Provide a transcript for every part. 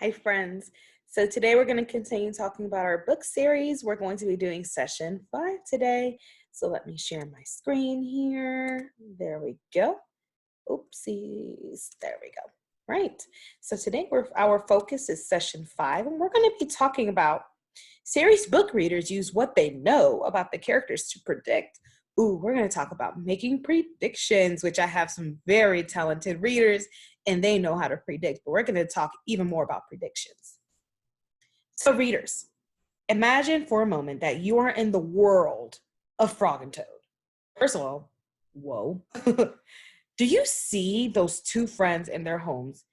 Hi, friends. So today we're going to continue talking about our book series. We're going to be doing session 5 today. So let me share my screen here. There we go. Oopsies. There we go. Right. So today our focus is session 5, and we're going to be talking about series book readers use what they know about the characters to predict. Ooh, we're going to talk about making predictions, which I have some very talented readers and they know how to predict, but we're going to talk even more about predictions. So readers, imagine for a moment that you are in the world of Frog and Toad. First of all, whoa. Do you see those two friends in their homes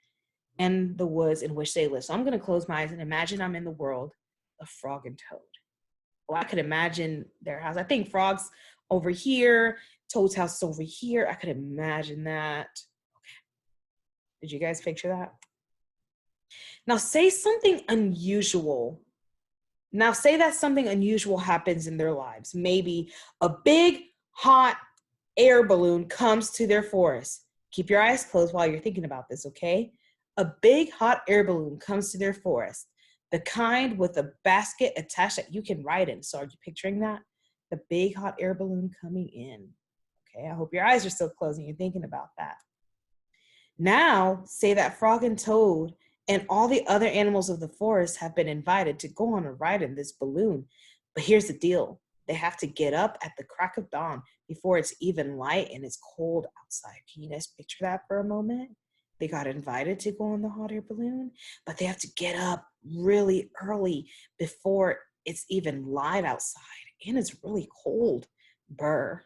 and the woods in which they live? So I'm going to close my eyes and imagine I'm in the world of Frog and Toad. Well, I could imagine their house. I think Frog's over here, Toad's house is over here. I could imagine that. Did you guys picture that? Now say something unusual. Now say that something unusual happens in their lives. Maybe a big hot air balloon comes to their forest. Keep your eyes closed while you're thinking about this, okay? A big hot air balloon comes to their forest. The kind with a basket attached that you can ride in. So are you picturing that? The big hot air balloon coming in. Okay, I hope your eyes are still closed and you're thinking about that. Now, say that Frog and Toad and all the other animals of the forest have been invited to go on a ride in this balloon. But here's the deal. They have to get up at the crack of dawn before it's even light and it's cold outside. Can you guys picture that for a moment? They got invited to go on the hot air balloon, but they have to get up really early before it's even light outside and it's really cold. Brr.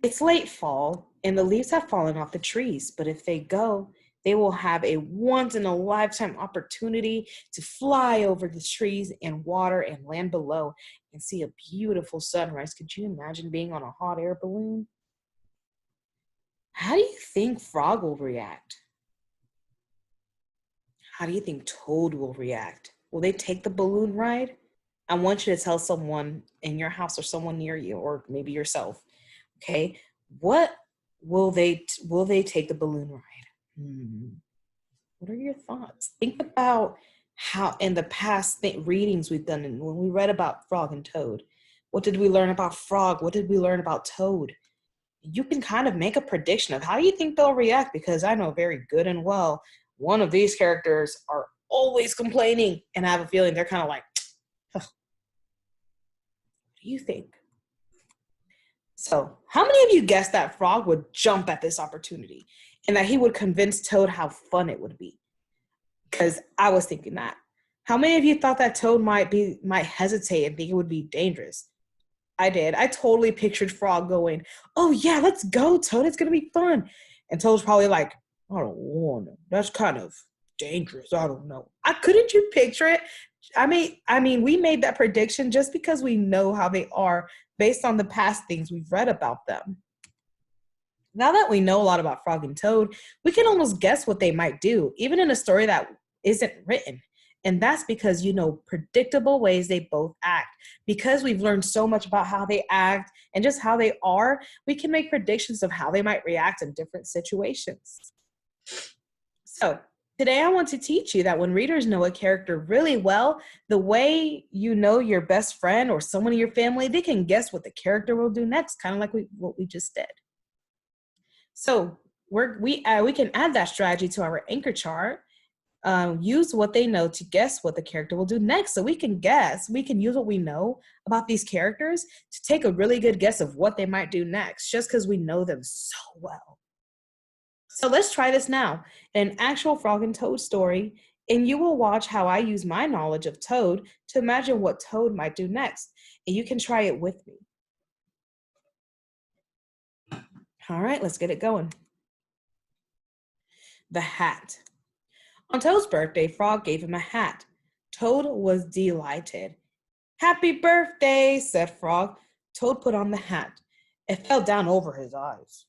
It's late fall and the leaves have fallen off the trees, but if they go, they will have a once in a lifetime opportunity to fly over the trees and water and land below and see a beautiful sunrise. Could you imagine being on a hot air balloon? How do you think Frog will react? How do you think Toad will react? Will they take the balloon ride? I want you to tell someone in your house or someone near you, or maybe yourself. Okay, what will they take the balloon ride? What are your thoughts? Think about how in the past readings we've done, and when we read about Frog and Toad, what did we learn about Frog? What did we learn about Toad? You can kind of make a prediction of how you think they'll react, because I know very good and well one of these characters are always complaining, and I have a feeling they're kind of like, huh, what do you think? So how many of you guessed that Frog would jump at this opportunity and that he would convince Toad how fun it would be? Because I was thinking that. How many of you thought that Toad might hesitate and think it would be dangerous? I did. I totally pictured Frog going, "Oh yeah, let's go, Toad. It's gonna be fun." And Toad's probably like, "I don't want to. That's kind of dangerous. I don't know." Couldn't you picture it? I mean, we made that prediction just because we know how they are based on the past things we've read about them. Now that we know a lot about Frog and Toad, we can almost guess what they might do, even in a story that isn't written. And that's because you know predictable ways they both act. Because we've learned so much about how they act and just how they are, we can make predictions of how they might react in different situations. So today I want to teach you that when readers know a character really well, the way you know your best friend or someone in your family, they can guess what the character will do next, kind of like what we just did. So we can add that strategy to our anchor chart. Use what they know to guess what the character will do next. So we can use what we know about these characters to take a really good guess of what they might do next, just because we know them so well. So let's try this now. An actual Frog and Toad story, and you will watch how I use my knowledge of Toad to imagine what Toad might do next. And you can try it with me. All right, let's get it going. The hat. On Toad's birthday, Frog gave him a hat. Toad was delighted. "Happy birthday," said Frog. Toad put on the hat. It fell down over his eyes.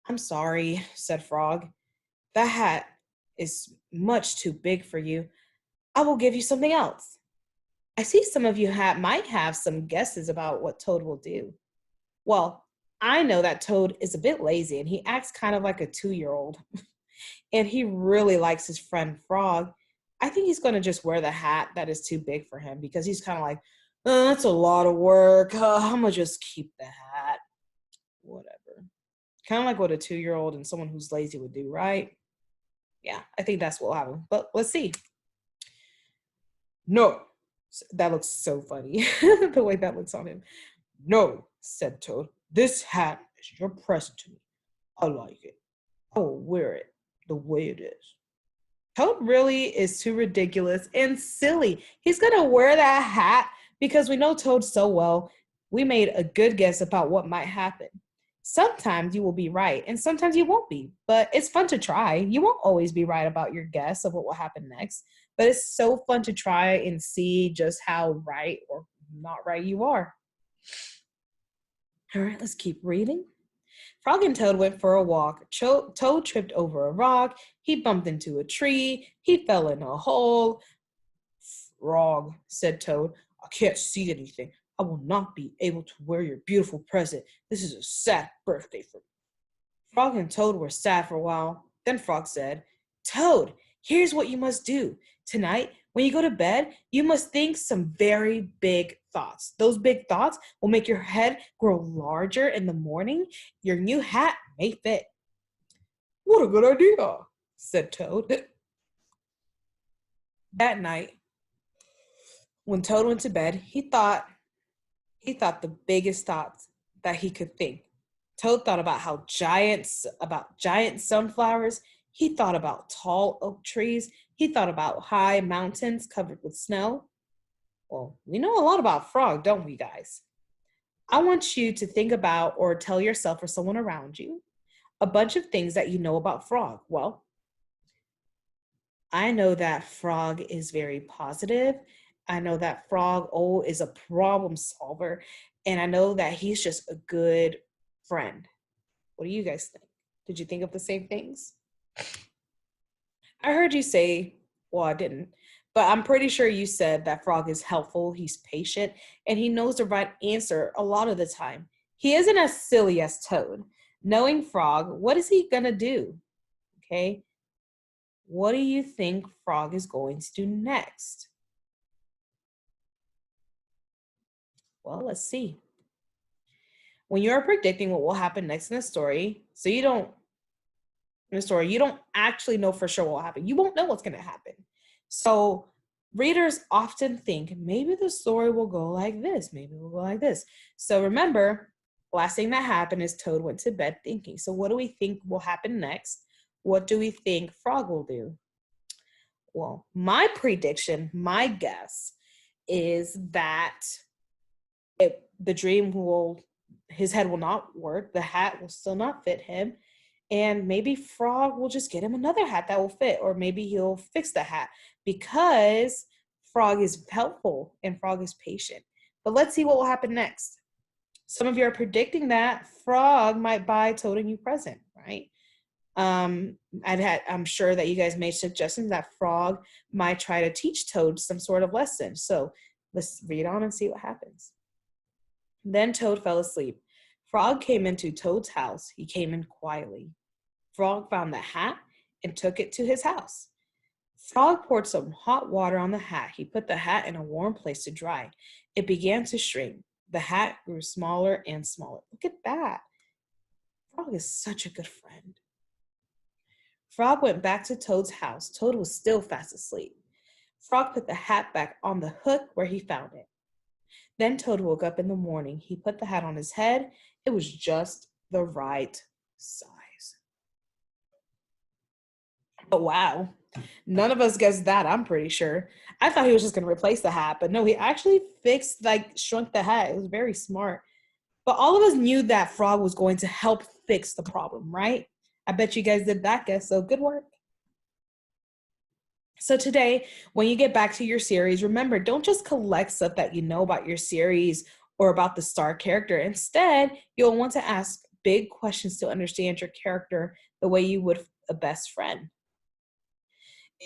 "I'm sorry," said Frog. "That hat is much too big for you. I will give you something else." I see some of you might have some guesses about what Toad will do. Well, I know that Toad is a bit lazy and he acts kind of like a 2-year-old. and he really likes his friend Frog, I think he's going to just wear the hat that is too big for him because he's kind of like, that's a lot of work. I'm going to just keep the hat. Whatever. Kind of like what a 2-year-old and someone who's lazy would do, right? Yeah, I think that's what will happen. But let's see. No. That looks so funny, the way that looks on him. No, said Toad. This hat is your present to me. I like it. I will wear it the way it is. Toad really is too ridiculous and silly. He's going to wear that hat because we know Toad so well. We made a good guess about what might happen. Sometimes you will be right and sometimes you won't be, but it's fun to try. You won't always be right about your guess of what will happen next, but it's so fun to try and see just how right or not right you are. All right, let's keep reading. Frog and Toad went for a walk. Toad tripped over a rock. He bumped into a tree. He fell in a hole. Frog, said Toad, I can't see anything. I will not be able to wear your beautiful present. This is a sad birthday for me. Frog and Toad were sad for a while. Then Frog said, Toad, here's what you must do. Tonight, when you go to bed, you must think some very big thoughts. Those big thoughts will make your head grow larger in the morning. Your new hat may fit. What a good idea, said Toad. That night, when Toad went to bed, he thought the biggest thoughts that he could think. Toad thought about giant sunflowers. He thought about tall oak trees. He thought about high mountains covered with snow. Well, we know a lot about Frog, don't we, guys? I want you to think about or tell yourself or someone around you a bunch of things that you know about Frog. Well, I know that Frog is very positive. I know that Frog is a problem solver. And I know that he's just a good friend. What do you guys think? Did you think of the same things? I heard you say, well, I didn't, but I'm pretty sure you said that Frog is helpful, he's patient, and he knows the right answer a lot of the time. He isn't as silly as Toad. Knowing Frog, what is he gonna do? Okay, what do you think Frog is going to do next? Well, let's see. When you're predicting what will happen next in the story, you don't actually know for sure what will happen. You won't know what's going to happen. So readers often think maybe the story will go like this, maybe it will go like this. So remember, last thing that happened is Toad went to bed thinking. So what do we think will happen next? What do we think Frog will do? Well, my prediction, my guess is that his head will not work, the hat will still not fit him, and maybe Frog will just get him another hat that will fit, or maybe he'll fix the hat because Frog is helpful and Frog is patient. But let's see what will happen next. Some of you are predicting that Frog might buy Toad a new present, right? I'm sure that you guys made suggestions that Frog might try to teach Toad some sort of lesson. So let's read on and see what happens. Then Toad fell asleep. Frog came into Toad's house. He came in quietly. Frog found the hat and took it to his house. Frog poured some hot water on the hat. He put the hat in a warm place to dry. It began to shrink. The hat grew smaller and smaller. Look at that. Frog is such a good friend. Frog went back to Toad's house. Toad was still fast asleep. Frog put the hat back on the hook where he found it. Then Toad woke up in the morning. He put the hat on his head. It was just the right size. Oh, wow. None of us guessed that, I'm pretty sure. I thought he was just going to replace the hat, but no, he actually shrunk the hat. It was very smart. But all of us knew that Frog was going to help fix the problem, right? I bet you guys did that guess, so good work. So today, when you get back to your series, remember, don't just collect stuff that you know about your series or about the star character. Instead, you'll want to ask big questions to understand your character the way you would a best friend.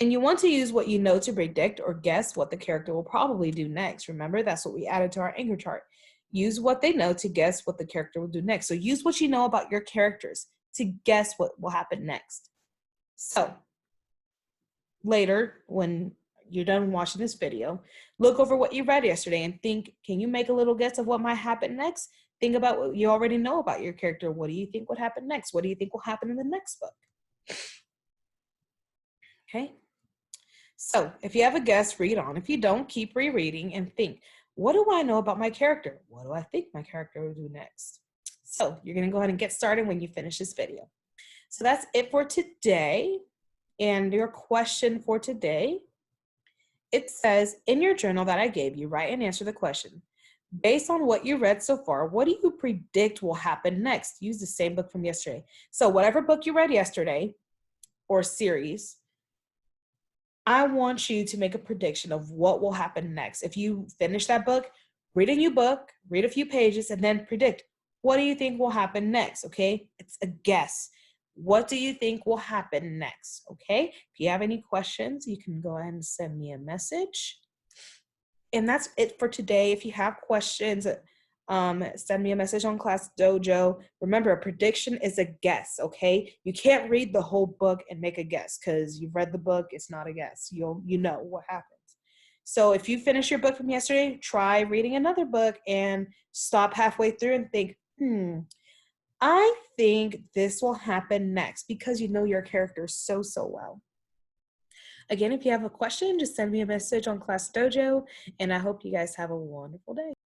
And you want to use what you know to predict or guess what the character will probably do next. Remember, that's what we added to our anchor chart. Use what they know to guess what the character will do next. So use what you know about your characters to guess what will happen next. So later when you're done watching this video, look over what you read yesterday and think, can you make a little guess of what might happen next? Think about what you already know about your character. What do you think would happen next? What do you think will happen in the next book? Okay. So if you have a guess, read on. If you don't, keep rereading and think, what do I know about my character? What do I think my character will do next? So you're going to go ahead and get started when you finish this video. So that's it for today. And your question for today, it says, in your journal that I gave you, write and answer the question. Based on what you read so far, what do you predict will happen next? Use the same book from yesterday. So whatever book you read yesterday or series, I want you to make a prediction of what will happen next. If you finish that book, read a new book, read a few pages, and then predict, what do you think will happen next? Okay, it's a guess. What do you think will happen next? Okay, if you have any questions, you can go ahead and send me a message. And that's it for today. If you have questions, send me a message on Class Dojo. Remember, a prediction is a guess, okay? You can't read the whole book and make a guess because you've read the book. It's not a guess. You know what happens. So if you finish your book from yesterday, try reading another book and stop halfway through and think, I think this will happen next, because you know your character so well. Again, if you have a question, just send me a message on Class Dojo, and I hope you guys have a wonderful day.